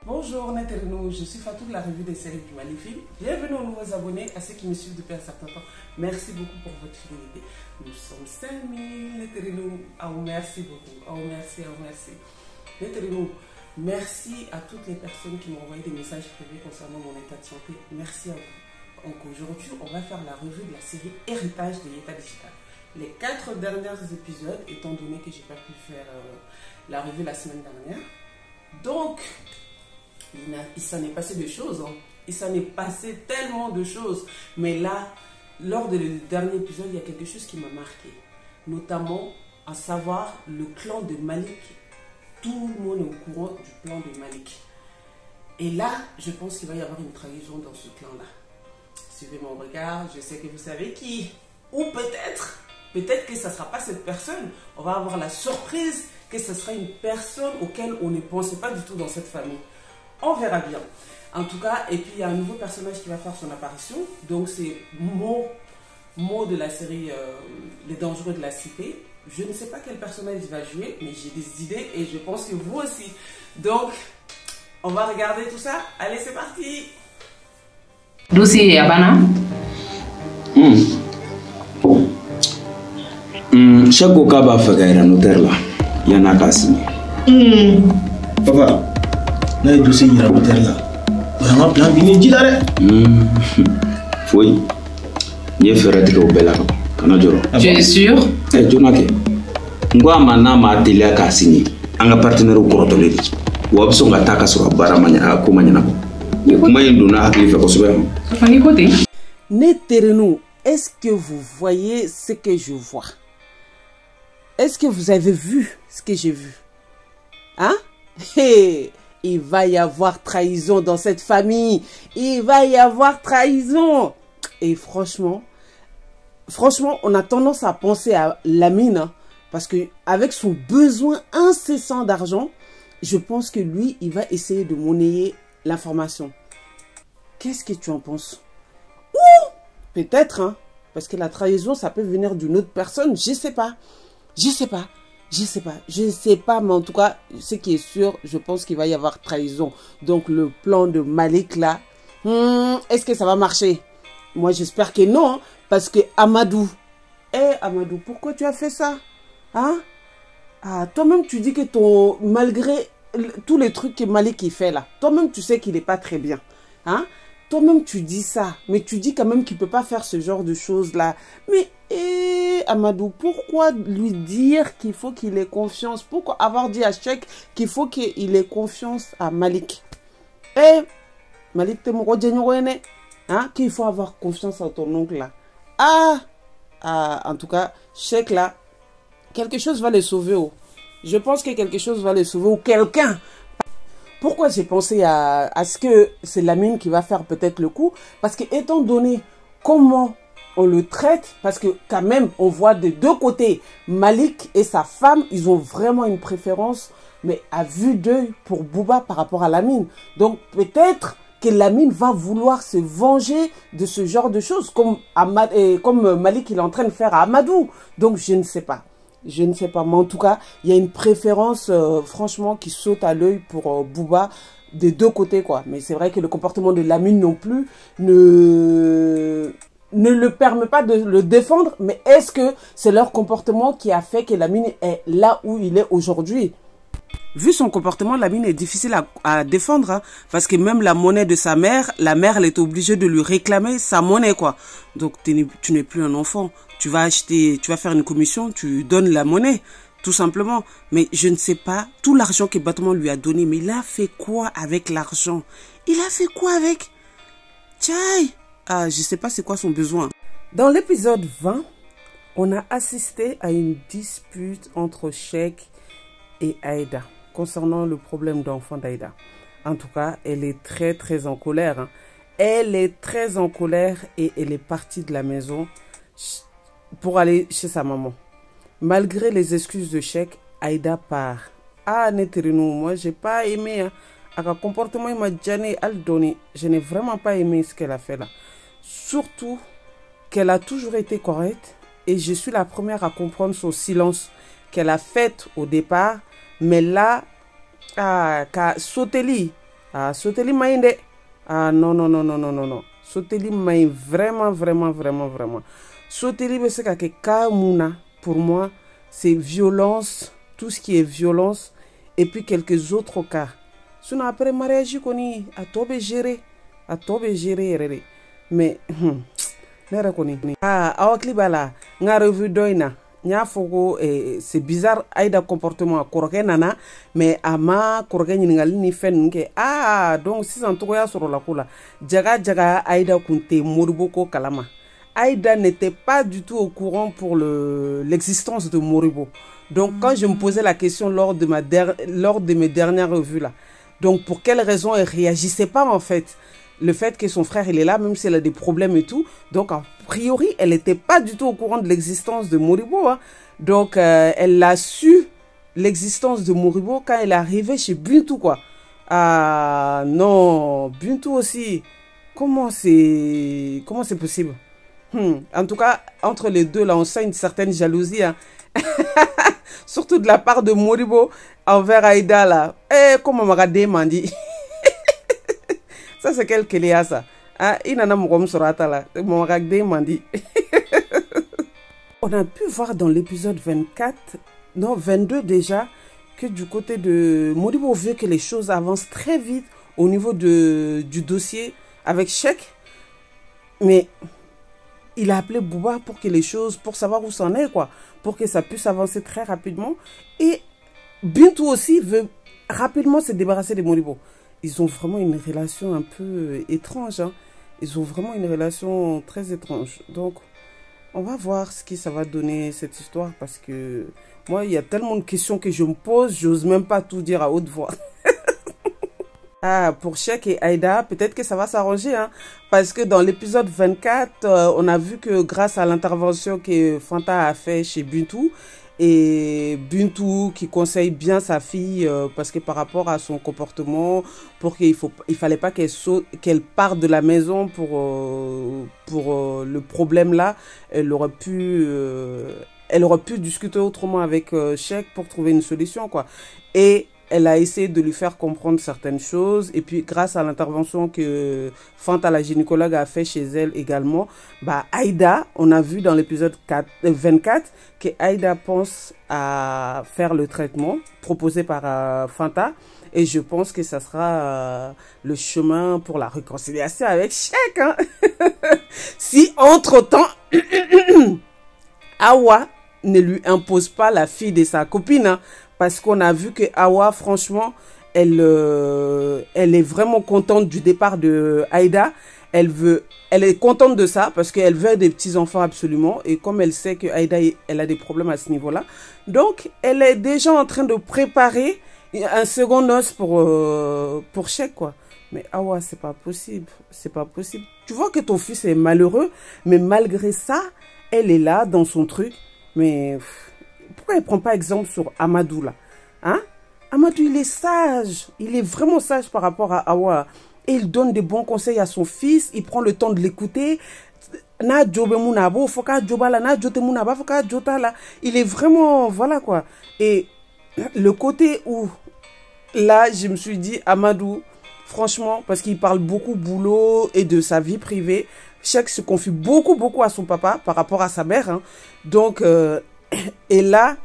Bonjour Neterino, je suis Fatou de la revue des séries du Magnifique. Bienvenue aux nouveaux abonnés, à ceux qui me suivent depuis un certain temps. Merci beaucoup pour votre fidélité. Nous sommes 5000 Neterino. Oh, merci beaucoup. Oh, merci. Neterino, merci à toutes les personnes qui m'ont envoyé des messages privés concernant mon état de santé. Merci à vous. Donc aujourd'hui, on va faire la revue de la série Héritage de Yeta Digital. Les 4 derniers épisodes, étant donné que je n'ai pas pu faire la revue la semaine dernière. Donc, il s'en est passé des choses. Hein. Il s'en est passé tellement de choses. Mais là, lors du dernier épisode, il y a quelque chose qui m'a marqué. Notamment, à savoir le clan de Malik. Tout le monde est au courant du clan de Malik. Et là, je pense qu'il va y avoir une trahison dans ce clan-là. Suivez mon regard, je sais que vous savez qui. Ou peut-être que ce ne sera pas cette personne. On va avoir la surprise que ce sera une personne auquel on ne pensait pas du tout dans cette famille. On verra bien. En tout cas, et puis il y a un nouveau personnage qui va faire son apparition. Donc c'est Mo de la série Les Dangereux de la Cité. Je ne sais pas quel personnage il va jouer, mais j'ai des idées et je pense que vous aussi. Donc, on va regarder tout ça. Allez, c'est parti. Dossier Abana. Chaque cas va faire un notaire là. Il y en a qu'à signer. Papa, là, le dossier il y a un notaire là. On a un plan bien dit là. Oui. Il faut faire au bel arbre. Tu es sûr? Eh, Jonathan. Ngwa mana ma télé qu'à signer. Un partenaire au cours de l'été. Ou absent d'attaque sur la barre à Koumaniana. Comment il donne à qui fait côté. Neterino, est-ce que vous voyez ce que je vois? Est-ce que vous avez vu ce que j'ai vu? Hein? Hey, il va y avoir trahison dans cette famille. Il va y avoir trahison. Et franchement, on a tendance à penser à Lamine. Hein, parce que avec son besoin incessant d'argent, je pense que lui, il va essayer de monnayer l'information. Qu'est-ce que tu en penses? Ou peut-être, hein, parce que la trahison, ça peut venir d'une autre personne. Je sais pas. Je sais pas, mais en tout cas, ce qui est sûr, je pense qu'il va y avoir trahison. Donc, le plan de Malik, là, est-ce que ça va marcher? Moi, j'espère que non, hein, parce que Amadou, Amadou, pourquoi tu as fait ça? Hein? Ah, toi-même, tu dis que malgré tous les trucs que Malik il fait là, toi-même, tu sais qu'il n'est pas très bien. Hein? Toi-même, tu dis ça, mais tu dis quand même qu'il ne peut pas faire ce genre de choses-là. Mais, Amadou, pourquoi lui dire qu'il faut qu'il ait confiance? Pourquoi avoir dit à Cheikh qu'il faut qu'il ait confiance à Malik? Malik, hein, qu'il faut avoir confiance à ton oncle là. En tout cas, Cheikh là, quelque chose va les sauver. Oh. Je pense que quelque chose va les sauver ou quelqu'un. Pourquoi j'ai pensé à ce que c'est Lamine qui va faire peut-être le coup? Parce que étant donné comment on le traite, parce que quand même on voit des deux côtés, Malik et sa femme, ils ont vraiment une préférence, mais à vue d'œil pour Bouba par rapport à Lamine. Donc peut-être que Lamine va vouloir se venger de ce genre de choses, comme Malik il est en train de faire à Amadou. Donc je ne sais pas. Je ne sais pas, mais en tout cas, il y a une préférence, franchement, qui saute à l'œil pour Bouba des deux côtés, quoi. Mais c'est vrai que le comportement de Lamine non plus ne le permet pas de le défendre. Mais est-ce que c'est leur comportement qui a fait que Lamine est là où il est aujourd'hui? Vu son comportement, Lamine est difficile à défendre, hein, parce que même la monnaie de sa mère, la mère, elle est obligée de lui réclamer sa monnaie, quoi. Donc, tu n'es plus un enfant. Tu vas faire une commission, tu donnes la monnaie, tout simplement. Mais je ne sais pas, tout l'argent que Batman lui a donné, mais il a fait quoi avec l'argent? Il a fait quoi avec? Tchaï! Ah, je ne sais pas c'est quoi son besoin. Dans l'épisode 20, on a assisté à une dispute entre Cheikh et Aïda concernant le problème d'enfant d'Aïda. En tout cas, elle est très très en colère. Hein. Elle est très en colère et elle est partie de la maison pour aller chez sa maman. Malgré les excuses de Cheikh, Aïda part. Ah, Neterino, moi j'ai pas aimé. Hein. Avec le comportement il m'a donné Aldoni, je n'ai vraiment pas aimé ce qu'elle a fait là. Surtout qu'elle a toujours été correcte et je suis la première à comprendre son silence qu'elle a fait au départ. Mais là, Soteli, Ah, Soteli Maïnde. Ah, non, non, non, non, non, non, non. Soteli Maïn, vraiment, vraiment, vraiment, vraiment. Soteli Besekake Kamuna, pour moi, c'est violence, tout ce qui est violence, et puis quelques autres cas. Sinon, après mariage, koni, à tobe gérer, mais, ah, awakli bala, nga revu doina. C'est bizarre Aïda comportement koroke nana mais ama koroke ningali ni fen nke ah donc si en toya sur la kula jaga Aïda kunte Moribo kalama. Aïda n'était pas du tout au courant pour l'existence de Moribo. Donc quand je me posais la question lors de mes dernières revues là, donc pour quelle raison elle réagissait pas en fait? Le fait que son frère il est là, même si elle a des problèmes et tout. Donc a priori, elle n'était pas du tout au courant de l'existence de Moribo. Hein. Donc elle a su l'existence de Moribo quand elle est arrivée chez Bintou quoi. Ah non, Bintou aussi. Comment c'est possible? En tout cas, entre les deux là, on sent une certaine jalousie. Hein. Surtout de la part de Moribo envers Aïda là. Eh, comment m'a demandé? Ça, c'est quel Kéléa, ça? Ah, il n'en a pas sorata là. Mon ragdé m'a dit. On a pu voir dans l'épisode 24, non, 22 déjà, que du côté de Moribo veut que les choses avancent très vite au niveau du dossier avec Cheikh. Mais il a appelé Bouba pour que les choses, pour savoir où c'en est, quoi. Pour que ça puisse avancer très rapidement. Et Bintou aussi veut rapidement se débarrasser de Moribo. Ils ont vraiment une relation un peu étrange. Hein. Ils ont vraiment une relation très étrange. Donc, on va voir ce que ça va donner cette histoire. Parce que moi, il y a tellement de questions que je me pose. J'ose même pas tout dire à haute voix. Ah, pour Cheikh et Aïda, peut-être que ça va s'arranger. Hein, parce que dans l'épisode 24, on a vu que grâce à l'intervention que Fanta a fait chez Bintou, et Bintou qui conseille bien sa fille parce que par rapport à son comportement, pour qu'il fallait pas qu'elle parte de la maison pour le problème là, elle aurait pu discuter autrement avec Cheikh pour trouver une solution quoi. Et elle a essayé de lui faire comprendre certaines choses. Et puis, grâce à l'intervention que Fanta, la gynécologue, a fait chez elle également, bah, Aïda, on a vu dans l'épisode 24 que Aïda pense à faire le traitement proposé par Fanta. Et je pense que ça sera le chemin pour la réconciliation avec Cheikh. Hein. Si, entre-temps, Awa ne lui impose pas la fille de sa copine, hein, parce qu'on a vu que Awa, franchement, elle est vraiment contente du départ de Aïda. Elle est contente de ça parce qu'elle veut des petits-enfants absolument. Et comme elle sait que Aïda, elle a des problèmes à ce niveau-là. Donc, elle est déjà en train de préparer un second noce pour Cheikh, quoi. Mais Awa, c'est pas possible. C'est pas possible. Tu vois que ton fils est malheureux, mais malgré ça, elle est là dans son truc. Mais pourquoi elle ne prend pas exemple sur Amadou là? Hein? Amadou, il est sage. Il est vraiment sage par rapport à Awa. Et il donne des bons conseils à son fils. Il prend le temps de l'écouter. Il est vraiment... Voilà quoi. Et le côté où... Là, je me suis dit, Amadou, franchement, parce qu'il parle beaucoup boulot et de sa vie privée, Cheikh se confie beaucoup à son papa par rapport à sa mère. Hein. Donc... Et là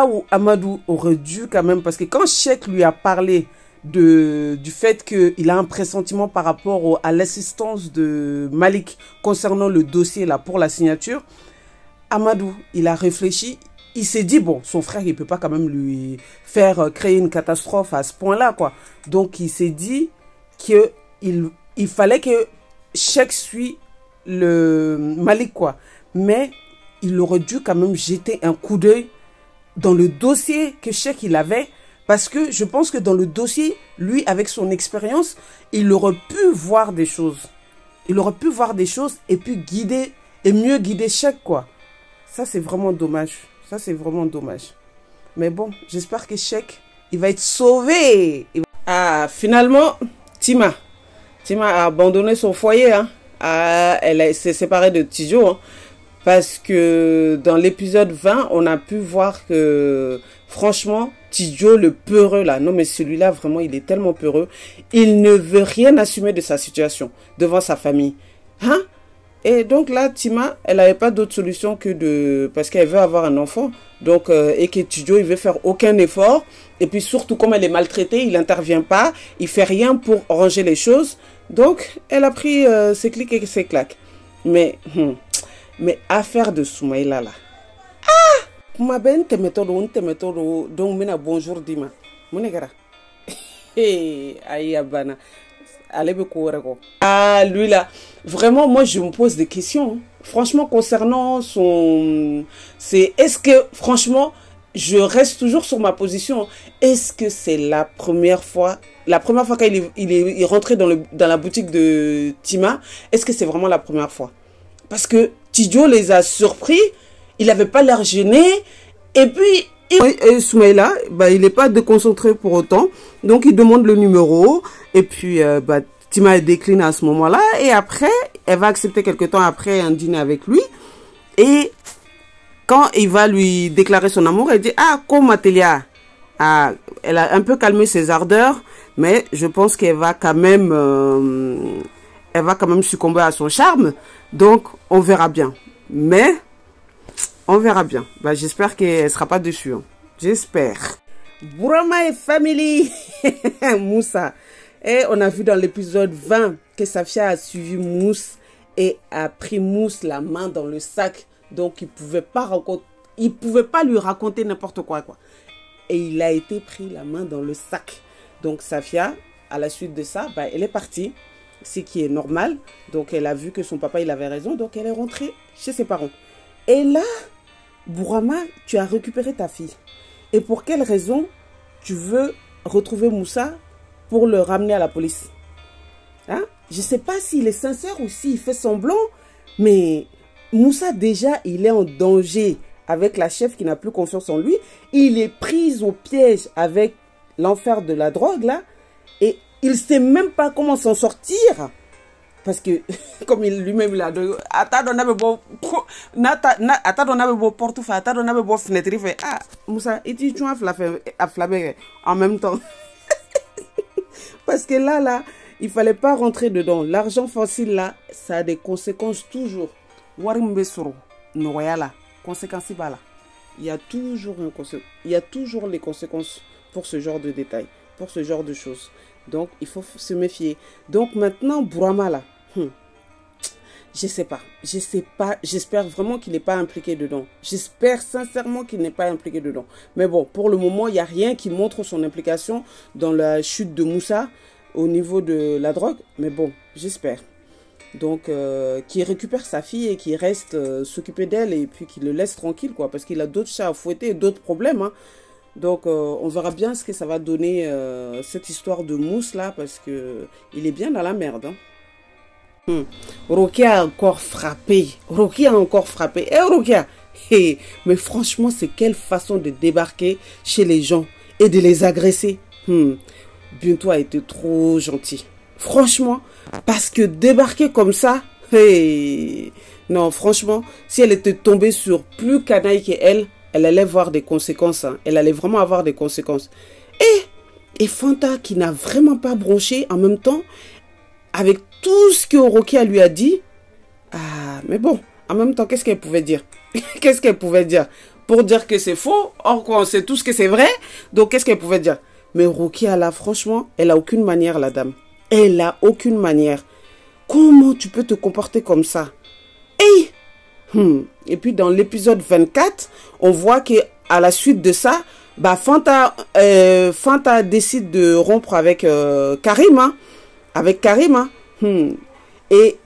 où Amadou aurait dû quand même, parce que quand Cheikh lui a parlé du fait qu'il a un pressentiment par rapport à l'assistance de Malik concernant le dossier là pour la signature, Amadou, il a réfléchi, il s'est dit, bon, son frère, il peut pas quand même lui faire créer une catastrophe à ce point-là, quoi. Donc, il s'est dit qu'il fallait que Cheikh suit le Malik, quoi. Mais... il aurait dû quand même jeter un coup d'œil dans le dossier que Cheikh il avait. Parce que je pense que dans le dossier, lui, avec son expérience, il aurait pu voir des choses. Il aurait pu voir des choses et puis guider, et mieux guider Cheikh, quoi. Ça, c'est vraiment dommage. Ça, c'est vraiment dommage. Mais bon, j'espère que Cheikh, il va être sauvé. Ah, finalement, Tima a abandonné son foyer. Hein. Ah, elle s'est séparée de Tidjo, hein. Parce que dans l'épisode 20, on a pu voir que, franchement, Tidjo, le peureux là, non mais celui-là vraiment il est tellement peureux, il ne veut rien assumer de sa situation devant sa famille. Hein? Et donc là, Tima, elle n'avait pas d'autre solution que de... Parce qu'elle veut avoir un enfant, donc, et que Tidjo il veut faire aucun effort, et puis surtout comme elle est maltraitée, il n'intervient pas, il fait rien pour ranger les choses, donc elle a pris ses clics et ses claques. Mais affaire de Soumaïla là. Ma ben te méthode, donc mena bonjour dima. Monegara. Aïe abana. Allez be ko. Ah lui là, vraiment moi je me pose des questions. Hein. Franchement concernant son, c'est est-ce que franchement je reste toujours sur ma position. Est-ce que c'est la première fois qu'il est rentré dans la boutique de Tima, est-ce que c'est vraiment la première fois? Parce que Tidjo les a surpris. Il n'avait pas l'air gêné. Et puis, Soumaïla, il n'est pas déconcentré pour autant. Donc, il demande le numéro. Et puis, Tima décline à ce moment-là. Et après, elle va accepter quelque temps après un dîner avec lui. Et quand il va lui déclarer son amour, elle dit, ah, comme Athélia. Ah, elle a un peu calmé ses ardeurs. Mais je pense qu'elle va quand même succomber à son charme. Donc, on verra bien. Mais... on verra bien. J'espère qu'elle ne sera pas déçue. Hein. J'espère. Bourama et family. Moussa. Et on a vu dans l'épisode 20 que Safia a suivi Mousse et a pris Mousse la main dans le sac. Donc, il pouvait pas lui raconter n'importe quoi. Et il a été pris la main dans le sac. Donc, Safia, à la suite de ça, elle est partie. Ce qui est normal. Donc, elle a vu que son papa, il avait raison. Donc, elle est rentrée chez ses parents. Et là... Bourama, tu as récupéré ta fille. Et pour quelle raison tu veux retrouver Moussa pour le ramener à la police? Hein? Je ne sais pas s'il est sincère ou s'il fait semblant, mais Moussa déjà, il est en danger avec la chef qui n'a plus confiance en lui. Il est pris au piège avec l'enfer de la drogue là. Et il ne sait même pas comment s'en sortir. Parce que, comme lui-même il a dit, ah, Moussa, tu as en même temps. Parce que là, il ne fallait pas rentrer dedans. L'argent facile, là, ça a des conséquences toujours. Il y a toujours les conséquences pour ce genre de détails, pour ce genre de choses. Donc, il faut se méfier. Donc, maintenant, Bourama, là, je sais pas. J'espère vraiment qu'il n'est pas impliqué dedans. J'espère sincèrement qu'il n'est pas impliqué dedans. Mais bon, pour le moment, il n'y a rien qui montre son implication dans la chute de Moussa au niveau de la drogue. Mais bon, j'espère. Donc, qu'il récupère sa fille et qu'il reste s'occuper d'elle et puis qu'il le laisse tranquille, quoi. Parce qu'il a d'autres chats à fouetter et d'autres problèmes, hein. Donc, on verra bien ce que ça va donner cette histoire de Mousse là, parce que il est bien dans la merde. Hein. Rokia a encore frappé. Eh, Rokia, hey, mais franchement, c'est quelle façon de débarquer chez les gens et de les agresser. Bientôt a été trop gentil. Franchement, parce que débarquer comme ça, hey, non, franchement, si elle était tombée sur plus canaille qu'elle, elle allait voir des conséquences. Hein. Elle allait vraiment avoir des conséquences. Et Fanta, qui n'a vraiment pas bronché en même temps, avec tout ce que Rokia lui a dit. Ah, mais bon, en même temps, qu'est-ce qu'elle pouvait dire? Qu'est-ce qu'elle pouvait dire? Pour dire que c'est faux, or qu'on sait tous que c'est vrai. Donc, qu'est-ce qu'elle pouvait dire? Mais Rokia, là, franchement, elle a aucune manière, la dame. Elle a aucune manière. Comment tu peux te comporter comme ça? Hey! Et puis dans l'épisode 24, on voit que à la suite de ça, Fanta décide de rompre avec Karim, hein, Et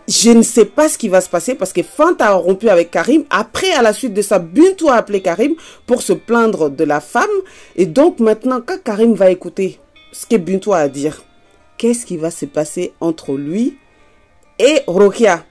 je ne sais pas ce qui va se passer parce que Fanta a rompu avec Karim. Après, à la suite de ça, Bintou a appelé Karim pour se plaindre de la femme. Et donc maintenant, quand Karim va écouter ce que Bintou a à dire, qu'est-ce qui va se passer entre lui et Rokia?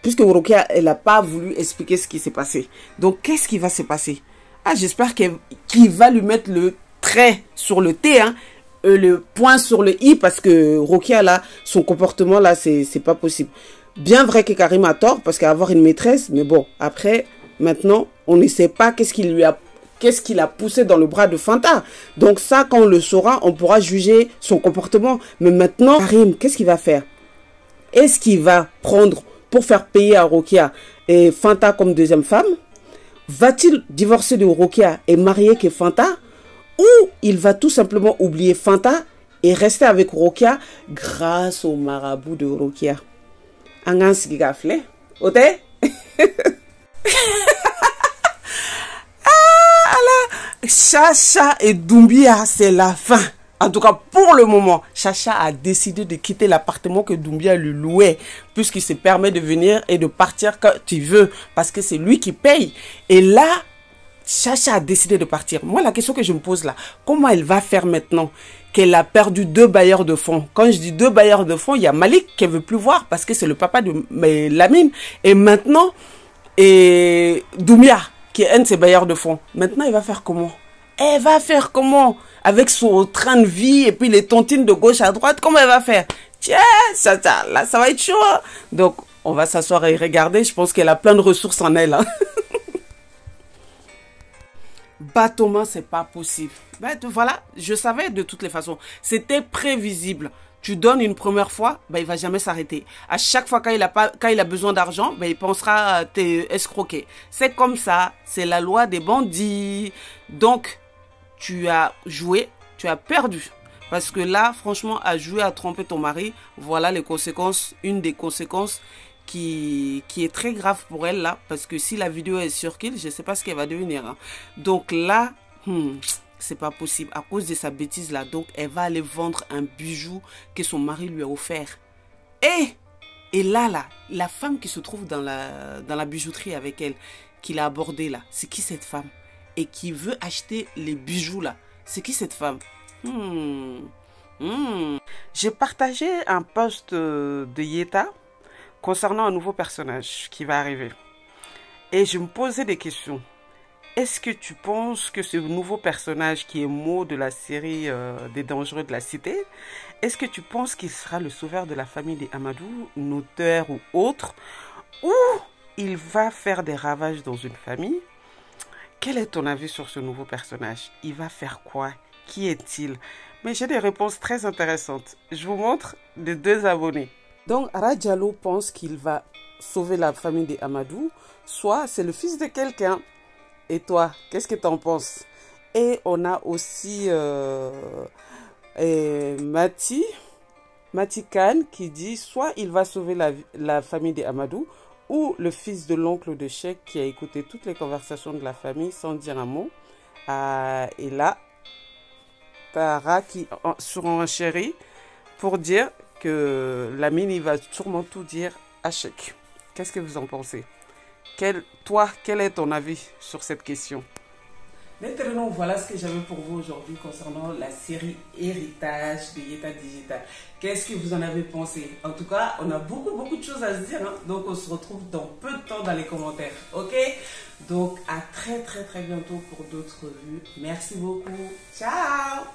Puisque Rokia, elle n'a pas voulu expliquer ce qui s'est passé. Donc, qu'est-ce qui va se passer? Ah, j'espère qu'il va lui mettre le trait sur le T, hein, le point sur le I, parce que Rokia, là, son comportement, là, c'est pas possible. Bien vrai que Karim a tort, parce qu'avoir une maîtresse, mais bon, après, maintenant, on ne sait pas qu'est-ce qui lui a qu'est-ce qui l'a poussé dans le bras de Fanta. Donc ça, quand on le saura, on pourra juger son comportement. Mais maintenant, Karim, qu'est-ce qu'il va faire? Est-ce qu'il va prendre pour faire payer à Rokia et Fanta comme deuxième femme? Va-t-il divorcer de Rokia et marier que Fanta? Ou il va tout simplement oublier Fanta et rester avec Rokia grâce au marabout de Rokia? Angan sigafle, ote? Chacha et Doumbia, c'est la fin. En tout cas, pour le moment, Chacha a décidé de quitter l'appartement que Doumbia lui louait, puisqu'il se permet de venir et de partir quand tu veux, parce que c'est lui qui paye. Et là, Chacha a décidé de partir. Moi, la question que je me pose là, comment elle va faire maintenant qu'elle a perdu 2 bailleurs de fonds? Quand je dis 2 bailleurs de fonds, il y a Malik qu'elle veut plus voir parce que c'est le papa de Lamine. Et maintenant, Doumbia, qui est un de ses bailleurs de fonds. Maintenant, elle va faire comment? Elle va faire comment? Avec son train de vie et puis les tontines de gauche à droite, comment elle va faire? Tiens, là, ça va être chaud. Hein? Donc, on va s'asseoir et regarder. Je pense qu'elle a plein de ressources en elle. Hein? Battement, c'est pas possible. Ben, voilà, je savais de toutes les façons. C'était prévisible. Tu donnes une première fois, ben, il va jamais s'arrêter. À chaque fois quand il a besoin d'argent, ben, il pensera t'escroquer. C'est comme ça. C'est la loi des bandits. Donc, tu as joué, tu as perdu. Parce que là, franchement, à jouer à tromper ton mari, voilà les conséquences, une des conséquences qui est très grave pour elle là. Parce que si la vidéo est circule, je ne sais pas ce qu'elle va devenir. Hein. Donc là, c'est pas possible. À cause de sa bêtise là, donc elle va aller vendre un bijou que son mari lui a offert. Et là, la femme qui se trouve dans la bijouterie avec elle, qu'il a abordée là, c'est qui cette femme? Et qui veut acheter les bijoux là. C'est qui cette femme? J'ai partagé un post de Yeta concernant un nouveau personnage qui va arriver. Et je me posais des questions. Est-ce que tu penses que ce nouveau personnage qui est Mo de la série des dangereux de la cité, est-ce que tu penses qu'il sera le sauveur de la famille des Amadou, notaire ou autre, ou il va faire des ravages dans une famille? Quel est ton avis sur ce nouveau personnage? Il va faire quoi? Qui est-il? Mais j'ai des réponses très intéressantes. Je vous montre les 2 abonnés. Donc, Radjalo pense qu'il va sauver la famille des Amadou, soit c'est le fils de quelqu'un. Et toi, qu'est-ce que tu en penses? Et on a aussi Mati Khan qui dit soit il va sauver la famille des Amadou, ou le fils de l'oncle de Cheikh qui a écouté toutes les conversations de la famille sans dire un mot. Et là, Tara qui surenchérit pour dire que Lamine, il va sûrement tout dire à Cheikh. Qu'est-ce que vous en pensez? Toi, quel est ton avis sur cette question? Maintenant, voilà ce que j'avais pour vous aujourd'hui concernant la série Héritage de Yeta Digital. Qu'est-ce que vous en avez pensé? En tout cas, on a beaucoup de choses à se dire. Hein? Donc, on se retrouve dans peu de temps dans les commentaires. Ok? Donc, à très bientôt pour d'autres revues. Merci beaucoup. Ciao!